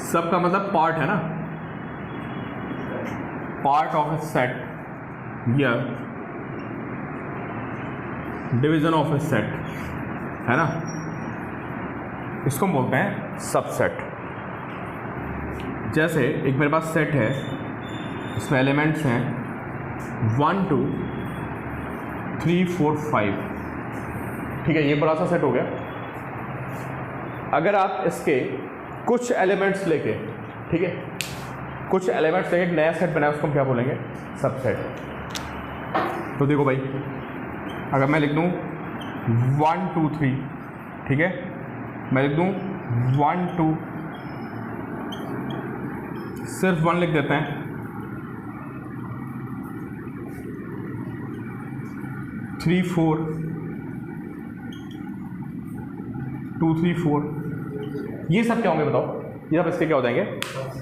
सब का मतलब पार्ट है ना, पार्ट ऑफ ए सेट या डिवीजन ऑफ ए सेट है ना, इसको हम बोलते हैं सबसेट। जैसे एक मेरे पास सेट है, इसमें एलिमेंट्स हैं 1 2 3 4 5, ठीक है, ये बड़ा सा सेट हो गया। अगर आप इसके कुछ एलिमेंट्स लेके, ठीक है, कुछ एलिमेंट्स लेके एक नया सेट बनाया, उसको हम क्या बोलेंगे? सबसेट। तो देखो भाई, अगर मैं लिख दूँ 1 2 3, ठीक है, मैं लिख दूँ 1 2, सिर्फ 1 लिख देते हैं, 3 4 2 3 4, ये सब क्या होंगे बताओ? ये सब इसके क्या हो जाएंगे?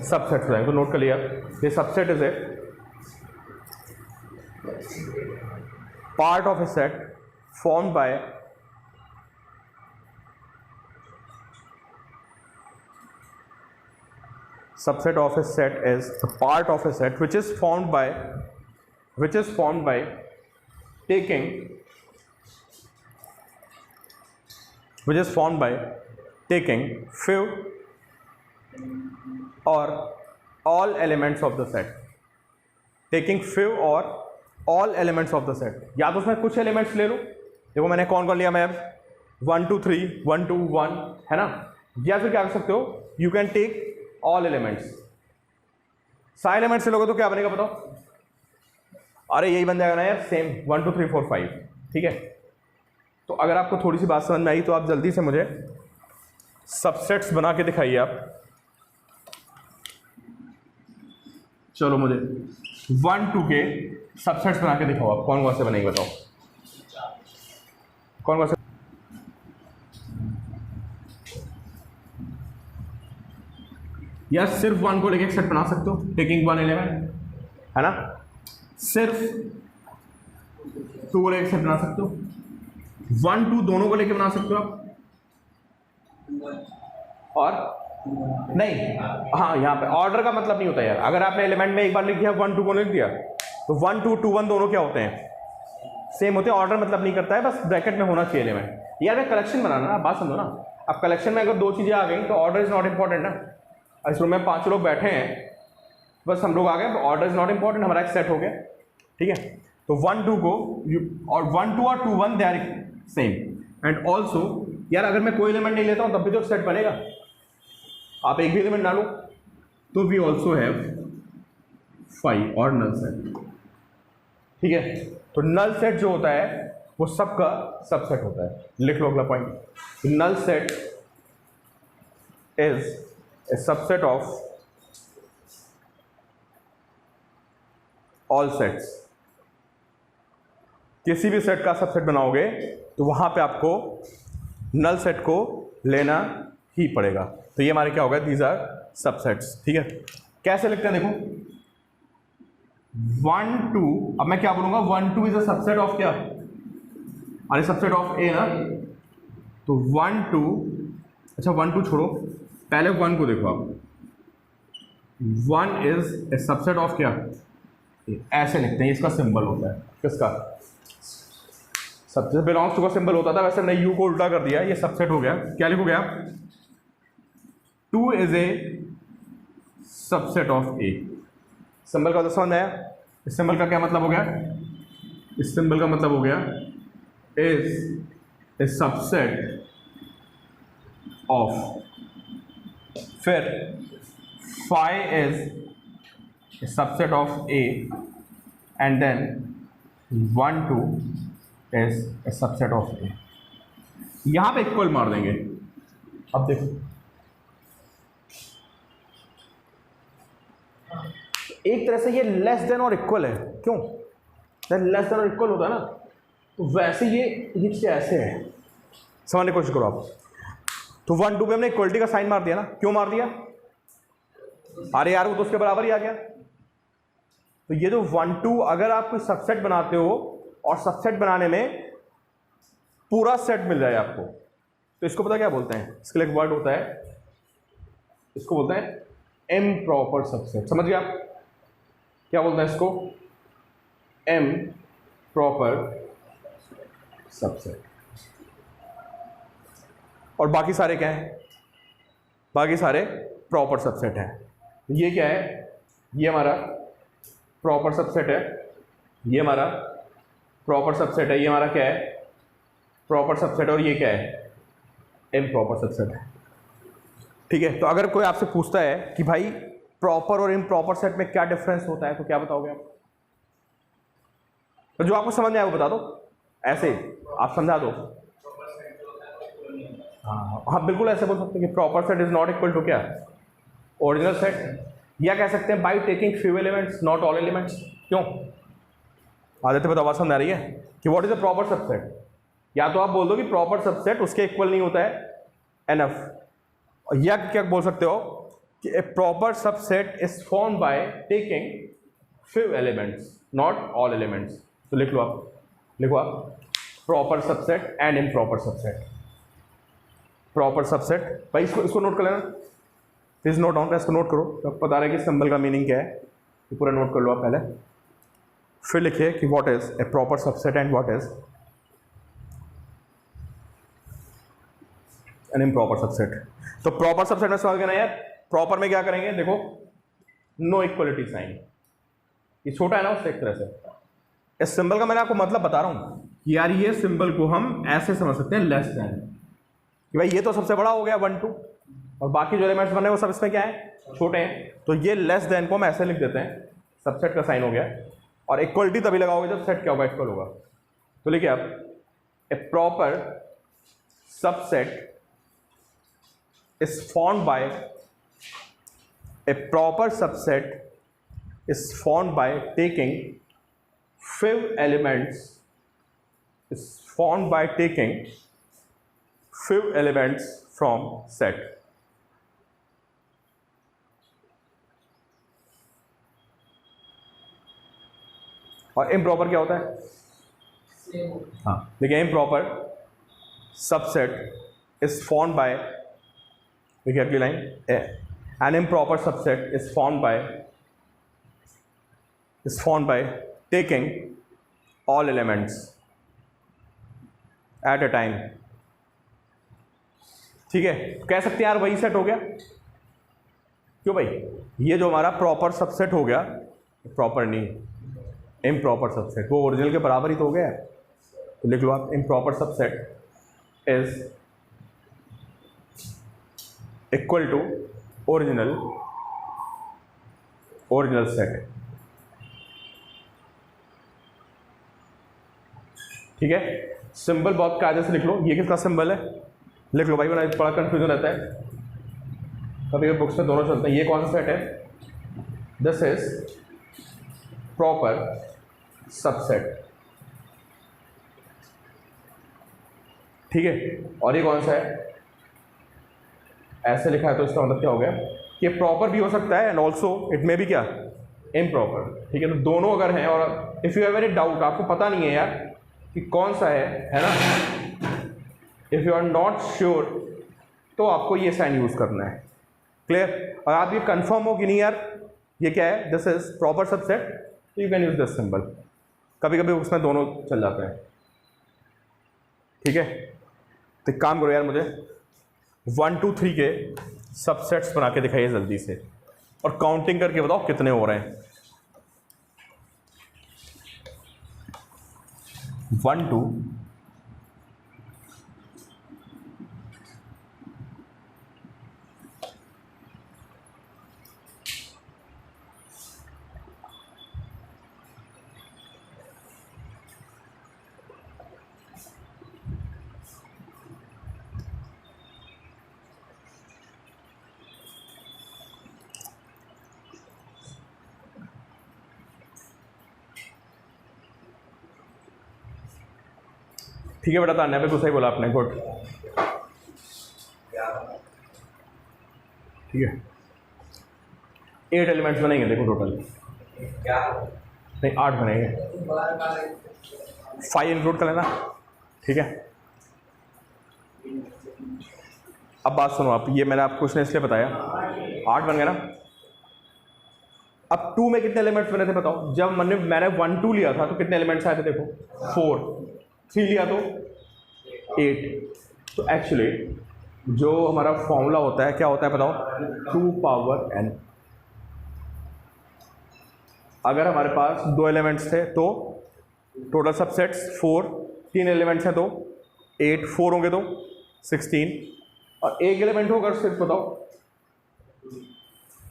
सबसेट हो जाएंगे। तो नोट कर लिया, ये subset is a part of A set formed by subset of a set is the part of a set which is formed by taking few or all elements of the set, taking few or all elements of the set। या तो उसमें कुछ elements ले लो, देखो मैंने कौन कौन लिया, मैं 1 2 3 1 2 1 है ना, या फिर क्या कर सकते हो, you can take all elements. सारे एलिमेंट्स से लोगे तो क्या बनेगा बताओ? अरे यही बन जाएगा ना यार, सेम 1 2 3 4 5, ठीक है। तो अगर आपको थोड़ी सी बात समझ में आई तो आप जल्दी से मुझे सबसेट्स बना के दिखाइए आप। चलो मुझे 1 2 के सबसेट्स बना के दिखाओ आप, कौन कौन से बनेंगे बताओ, कौन कौन से? यार सिर्फ 1 को लेके एक सेट बना सकते हो, टेकिंग 1 एलिमेंट, है ना। सिर्फ 2 को लेके एक सेट बना सकते हो, 1 2 दोनों को लेके बना सकते हो आप, और नहीं, हाँ यहाँ पे ऑर्डर का मतलब नहीं होता यार। अगर आपने एलिमेंट में एक बार लिख दिया 1 2 को लिख दिया, तो 1 2 2 1 दोनों क्या होते हैं? सेम होते हैं। ऑर्डर मतलब नहीं करता है, बस ब्रैकेट में होना चाहिए एलिमेंट। यार मैं कलेक्शन बनाना ना, बात समझो ना। अब कलेक्शन में अगर 2 चीज़ें आ गई तो ऑर्डर इज नॉट इंपॉर्टेंट ना। इस रूम में 5 लोग बैठे हैं, बस हम लोग आ गए, ऑर्डर इज नॉट इंपॉर्टेंट, हमारा एक सेट हो गया, ठीक है। तो 1 2 को और 1 2 और 2 1 they are same. And also यार अगर मैं कोई एलिमेंट नहीं लेता हूँ तब भी तो सेट बनेगा, आप एक भी एलिमेंट डालो तो वी ऑल्सो हैव 5 और नल सेट, ठीक है। तो नल सेट जो होता है वो सबका सबसेट होता है। लिख लो अगला point, null set is a subset of all sets. किसी भी सेट का सबसेट बनाओगे तो वहां पे आपको नल सेट को लेना ही पड़ेगा। तो ये हमारे क्या होगा? दीज आर सबसेट्स, ठीक है। कैसे लिखते हैं देखो, 1 2, अब मैं क्या बोलूंगा? 1 2 इज अ सबसेट ऑफ क्या? अरे सबसेट ऑफ ए ना। तो 1 2, अच्छा 1 2 छोड़ो, पहले 1 को देखो आप। 1 इज ए सबसेट ऑफ क्या? ऐसे लिखते हैं, इसका सिंबल होता है किसका? सबसे बिलोंग्स टू का सिंबल होता था, वैसे मैंने यू को उल्टा कर दिया, ये सबसेट हो गया। क्या लिखोगे आप? 2 is a subset of A. Symbol का तो समझ आया? इस सिंबल का क्या मतलब हो गया? इस सिंबल का मतलब हो गया इज ए सबसेट ऑफ, फिर phi is a subset of A, and then 1 2 is a subset of A. यहां पे इक्वल मार देंगे। अब देखो, एक तरह से ये लेस देन और इक्वल है। क्यों? लेस देन और इक्वल होता है ना, तो वैसे ये ऐसे है, समझने की कोशिश करो आप। तो 1 2 पे हमने इक्वलिटी का साइन मार दिया ना। क्यों मार दिया? अरे यार वो तो उसके बराबर ही आ गया। तो ये जो 1 2, अगर आप कोई सबसेट बनाते हो और सबसेट बनाने में पूरा सेट मिल जाए आपको, तो इसको पता क्या बोलते हैं? इसके लिए एक वर्ड होता है, इसको बोलते हैं एम प्रॉपर सबसेट, समझ गए आप क्या बोलते हैं इसको, एम प्रॉपर सबसेट। और बाकी सारे क्या हैं, बाकी सारे प्रॉपर सबसेट हैं। ये क्या है, ये हमारा प्रॉपर सबसेट है, ये हमारा प्रॉपर सबसेट है, ये हमारा क्या है प्रॉपर सबसेट, और ये क्या है एम प्रॉपर सबसेट है। ठीक है, तो अगर कोई आपसे पूछता है कि भाई प्रॉपर और इम्प्रॉपर सेट में क्या डिफरेंस होता है, तो क्या बताओगे आप? तो जो आपको समझ में आए वो बता दो, ऐसे आप समझा दो। हाँ बिल्कुल ऐसे बोल सकते हैं कि proper set is not equal to क्या, ओरिजिनल सेट, या कह सकते हैं by taking few elements not all elements. क्यों आदित्य बताओ, बात समझ आ रही है कि what is a proper subset? या तो आप बोल दो कि प्रॉपर सबसेट उसके इक्वल नहीं होता है एनफ, या क्या बोल सकते हो कि a proper subset is form by taking few elements not all elements. तो लिख लो आप, लिखो आप proper subset and improper subset. Proper subset भाई इसको नोट कर लेना, प्लीज नोट डाउन, इसको नोट करो, तो पता रहे कि सिंबल का मीनिंग क्या है, ये पूरा नोट कर लो आप पहले, फिर लिखिए कि what is a proper subset and what is an improper subset. तो प्रॉपर सबसेट में समझ गए ना यार, प्रॉपर में क्या करेंगे, देखो नो इक्वलिटी साइन, ये छोटा है ना उससे एक तरह से, इस सिंबल का मैंने आपको मतलब बता रहा हूं कि यार ये सिंबल को हम ऐसे समझ सकते हैं लेस देन, कि भाई ये तो सबसे बड़ा हो गया 1 2, और बाकी जो एलिमेंट्स बने वो सब इसमें क्या है छोटे हैं, तो ये लेस देन को हम ऐसे लिख देते हैं, सबसेट का साइन हो गया, और इक्वलिटी तभी लगाओगे जब सेट क्या होगा इक्वल होगा। तो लिखिए आप a proper subset is formed by a proper subset is formed by taking few elements is formed by taking few elements from set। और improper क्या होता है? हाँ देखिए, improper subset is formed by, देखिए अगली line, an improper subset is formed by taking all elements at a time. ठीक है, कह सकते हैं यार वही सेट हो गया, क्यों भाई, ये जो हमारा प्रॉपर सबसेट हो गया, प्रॉपर नहीं इम्प्रॉपर सबसेट, वो ओरिजिनल के बराबर ही तो हो गया। तो लिख लो आप improper subset is equal to original set. ठीक है, सिंबल बहुत कायदे से लिख लो, ये किसका सिंबल है लिख लो भाई, बड़ा कंफ्यूजन रहता है कभी बुक्स में, दोनों चलते हैं। ये कौन सा सेट है, दिस इज प्रॉपर सबसेट, ठीक है, और ये कौन सा है, ऐसे लिखा है, तो इसका मतलब क्या हो गया कि प्रॉपर भी हो सकता है एंड ऑल्सो इट मे भी क्या इम्प्रॉपर। ठीक है, तो दोनों अगर हैं, और if you have any doubt, आपको पता नहीं है यार कि कौन सा है ना, if you are not sure तो आपको ये साइन यूज़ करना है, क्लियर। और आप ये कंफर्म हो कि नहीं यार ये क्या है, दिस इज प्रॉपर सबसेट, तो you can use this symbol. कभी कभी उसमें दोनों चल जाते हैं, ठीक है। तो एक काम करो यार, मुझे 1 2 3 के सबसेट्स बना के दिखाइए जल्दी से, और काउंटिंग करके बताओ कितने हो रहे हैं। 1 2 ठीक है बेटा, तान्या बिल्कुल सही बोला आपने, गुड, ठीक है। 8 एलिमेंट्स बनेंगे देखो टोटल, नहीं 8 बनेंगे, 5 इंक्लूड कर लेना, ठीक है। अब बात सुनो आप, ये मैंने आपको इसने इसलिए बताया 8 बन गए ना, अब 2 में कितने एलिमेंट्स बने थे बताओ? जब मैंने 1 2 लिया था तो कितने एलिमेंट्स आए थे? देखो 4, 3 लिया तो 8। तो एक्चुअली जो हमारा फॉर्मूला होता है क्या होता है बताओ? 2 पावर n। अगर हमारे पास 2 एलिमेंट्स थे तो टोटल सबसेट्स 4, 3 एलिमेंट्स हैं तो 8, 4 होंगे तो 16, और एक एलिमेंट होगा सिर्फ बताओ।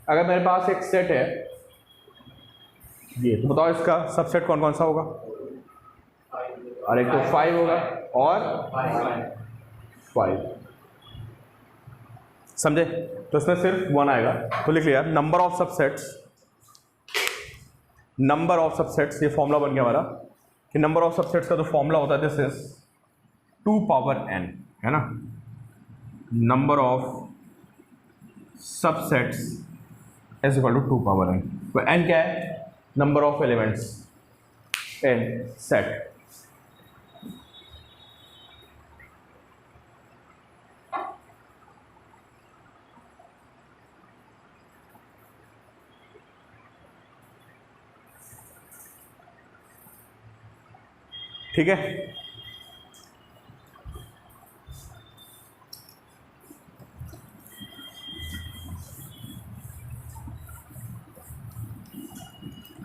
अगर मेरे पास एक सेट है ये, तो बताओ इसका सबसेट कौन कौन सा होगा? और एक तो 5 होगा और 5, समझे? तो इसमें सिर्फ 1 आएगा। तो लिख लिया नंबर ऑफ सबसेट्स, ये फॉर्मूला बन गया हमारा कि नंबर ऑफ सबसेट्स का जो फॉर्मूला होता है दिस इज 2 पावर n, है ना? Number of subsets is equal to 2 power n। तो n क्या है? Number of elements in set. ठीक है?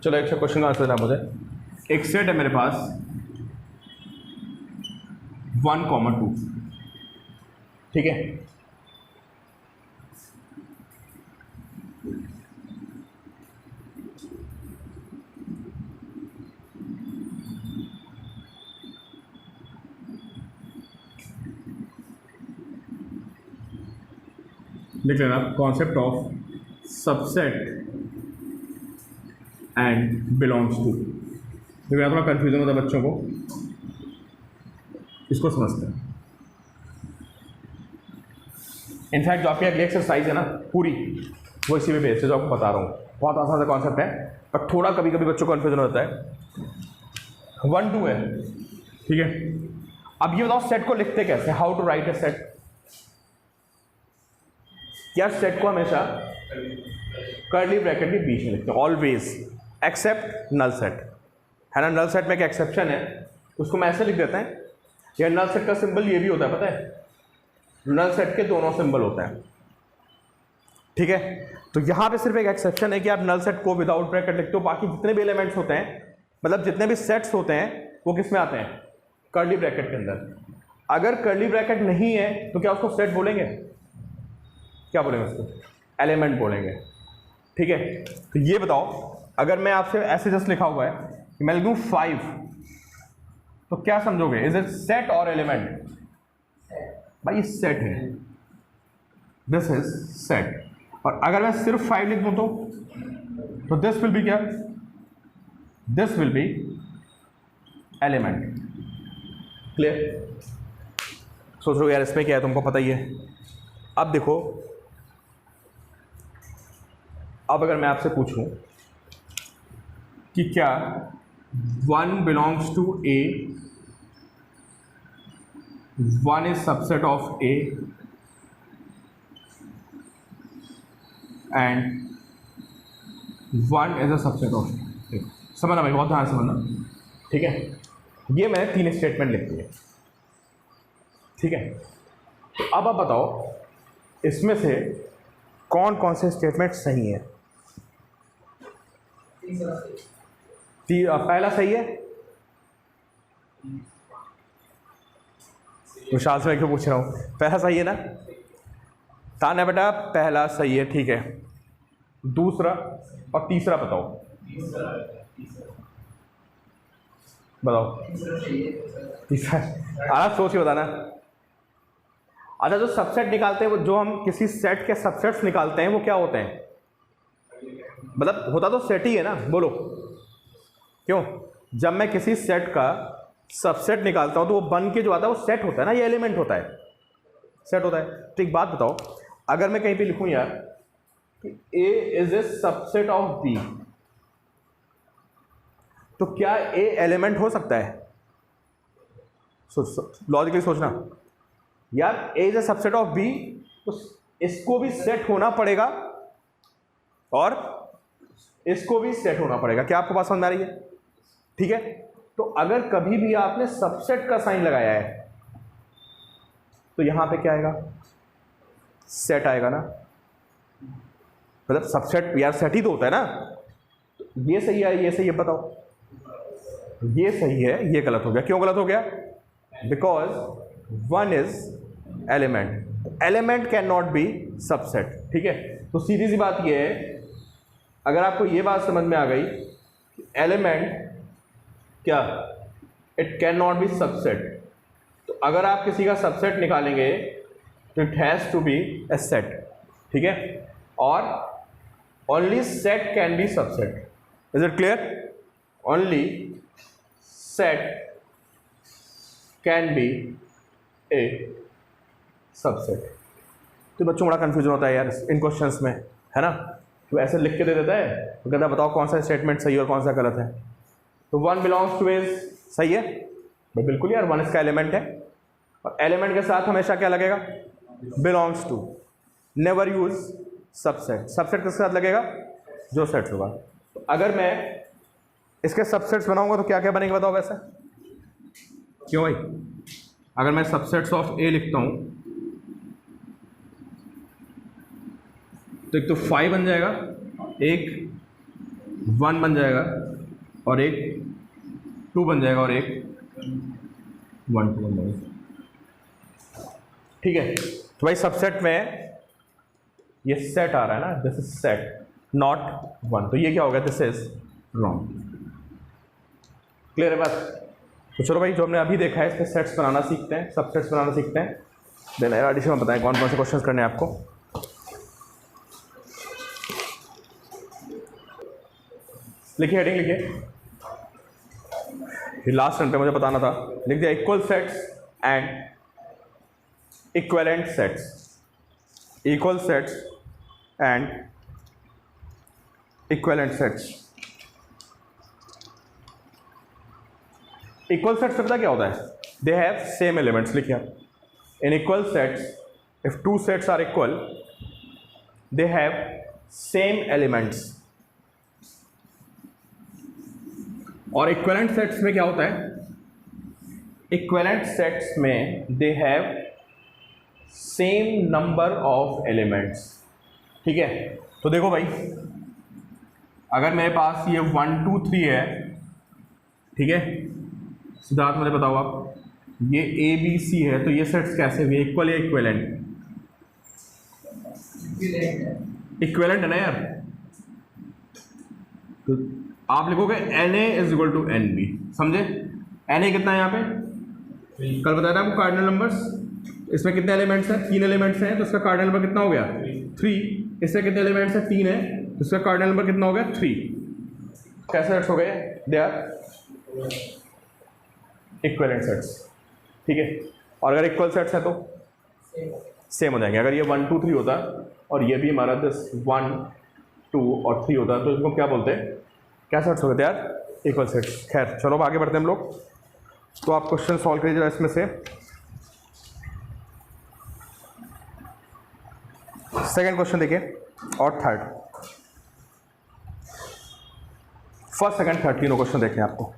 चलो एक क्वेश्चन का आंसर देना मुझे। एक सेट है मेरे पास 1, 2, ठीक है? लिख लेना concept of subset and belongs to. देखिए थोड़ा कन्फ्यूजन होता है बच्चों को, इसको समझते हैं। इनफैक्ट जो आपकी अगली एक्सरसाइज है ना पूरी, वो इसी में बेस्ड है जो आपको बता रहा हूँ। बहुत आसान सा कॉन्सेप्ट है, पर थोड़ा कभी कभी बच्चों को कन्फ्यूजन होता है। 1 2 है, ठीक है? अब ये बताओ सेट को लिखते कैसे? How to write a set? यार सेट को हमेशा कर्ली ब्रैकेट के बीच में लिखते हैं ऑलवेज, एक्सेप्ट नल सेट, है ना? नल सेट में एक एक्सेप्शन है, उसको मैं ऐसे लिख देते हैं। यार नल सेट का सिंबल ये भी होता है, पता है? नल सेट के दोनों सिंबल होता है, ठीक है? तो यहाँ पे सिर्फ एक एक्सेप्शन है कि आप नल सेट को विदाउट ब्रैकेट लिखते हो, बाकी जितने भी एलिमेंट्स होते हैं, मतलब जितने भी सेट्स होते हैं, वो किस में आते हैं? कर्ली ब्रैकेट के अंदर। अगर कर्ली ब्रैकेट नहीं है तो क्या उसको सेट बोलेंगे? क्या बोलेंगे उसको? एलिमेंट बोलेंगे, ठीक है? तो ये बताओ, अगर मैं आपसे ऐसे जस्ट लिखा हुआ है कि मैं लिख दूँ 5, तो क्या समझोगे? इज इट सेट और एलिमेंट? भाई ये सेट है, दिस इज सेट। और अगर मैं सिर्फ 5 लिख दूँ तो दिस विल बी क्या? This will be element. Clear? सोच रहे हो यार इसमें क्या है, तुमको पता ही है। अब देखो, अब अगर मैं आपसे पूछूं कि क्या 1 belongs to A, 1 is subset of A and 1 is a subset of A. समझना भाई, बहुत ध्यान से समझना, ठीक है? ये मैंने 3 स्टेटमेंट लिख दिए, ठीक है? तो अब आप बताओ इसमें से कौन कौन से स्टेटमेंट सही हैं? पहला सही है? विशाल से मैं क्यों पूछ रहा हूँ? पहला सही है ना? ताना बेटा पहला सही है, ठीक है? दूसरा और तीसरा बताओ। बताओ तीसरा। आप सोच के बताना। अच्छा, जो सबसेट निकालते हैं, वो जो हम किसी सेट के सबसेट्स निकालते हैं, वो क्या होते हैं? मतलब होता तो सेट ही है ना, बोलो क्यों? जब मैं किसी सेट का सबसेट निकालता हूं तो वो बन के जो आता है वो सेट होता है ना, ये एलिमेंट होता है, सेट होता है। तो एक बात बताओ, अगर मैं कहीं पे लिखूं यार कि A is a subset of B, तो क्या ए एलिमेंट हो सकता है? लॉजिकली सोचना यार, A is a subset of B, तो इसको भी सेट होना पड़ेगा और इसको भी सेट होना पड़ेगा। क्या आपको बात समझ में आ रही है? ठीक है, तो अगर कभी भी आपने सबसेट का साइन लगाया है तो यहां पे क्या आएगा? सेट आएगा ना, मतलब सबसेट यार सेट ही तो होता है ना। तो ये सही है, ये सही है, बताओ ये सही है, ये गलत हो गया। क्यों गलत हो गया? Because one is element, element can not be subset. ठीक है, तो सीधी सी बात ये है, अगर आपको ये बात समझ में आ गई, एलिमेंट क्या, it can not be subset, तो अगर आप किसी का सबसेट निकालेंगे तो it has to be a set. ठीक है, और only set can be subset. Is it clear? Only set can be a subset. तो बच्चों बड़ा कन्फ्यूजन होता है यार इन क्वेश्चंस में, है ना। तो ऐसे लिख के दे देता है, तो कहता है बताओ कौन सा स्टेटमेंट सही और कौन सा गलत है। तो वन बिलोंग्स टू इज सही है भाई, बिल्कुल यार, वन इसका एलिमेंट है, और एलिमेंट के साथ हमेशा क्या लगेगा? Belongs to. Never use subset, subset किसके साथ लगेगा? जो सेट होगा। तो अगर मैं इसके सबसेट्स बनाऊंगा तो क्या क्या बनेंगे बताओ वैसे? क्यों भाई? अगर मैं सबसेट्स ऑफ ए लिखता हूं तो एक तो 5 बन जाएगा, एक 1 बन जाएगा, और एक 2 बन जाएगा, और एक 1 2 बन जाएगा। ठीक है, तो भाई सबसेट में ये सेट आ रहा है ना, दिस इज सेट नॉट 1, तो ये क्या हो गया? This is wrong. क्लियर है बात? तो चलो भाई, जो हमने अभी देखा है इसके सेट्स बनाना सीखते हैं, सबसेट्स बनाना सीखते हैं। देन एडिशन में बताएं कौन कौन से क्वेश्चंस करने हैं आपको। लिखिए, हेडिंग लिखिए, ये लास्ट टर्न पे मुझे बताना था। लिख दिया equal sets and equivalent sets, equal sets and equivalent sets. Equal sets पता क्या होता है? They have same elements. लिखिए, in equal sets if two sets are equal they have same elements. और इक्विवेलेंट सेट्स में क्या होता है? इक्विवेलेंट सेट्स में they have same number of elements. ठीक है, तो देखो भाई, अगर मेरे पास ये 1 2 3 है, ठीक है, सिद्धार्थ मुझे बताओ आप, ये ए बी सी है, तो ये सेट्स कैसे हुए? इक्वल या इक्विवेलेंट? इक्विवेलेंट है ना यार। तो आप लिखोगे n A is equal to n B, समझे? एन ए कितना है यहाँ पे? कल बताया था आपको कार्डिनल नंबर्स। इसमें कितने एलिमेंट्स हैं? 3 एलिमेंट्स हैं, तो इसका कार्डिनल नंबर कितना हो गया? 3। इससे कितने एलिमेंट्स हैं? 3 है, तो इसका कार्डिनल नंबर कितना हो गया? 3। कैसे सेट्स हो गए? They are equivalent sets. ठीक है, और अगर इक्वल सेट्स है तो सेम हो जाएंगे। अगर ये 1 2 3 होता और ये भी हमारा 1 2 और 3 होता, तो इसको क्या बोलते हैं? क्या सेट्स हो गए थे यार? Equal sets. खैर चलो अब आगे बढ़ते हैं हम लोग। तो आप क्वेश्चन सॉल्व करिए इसमें से। सेकंड क्वेश्चन देखिए और थर्ड, फर्स्ट सेकंड थर्ड तीनों क्वेश्चन देखें आपको।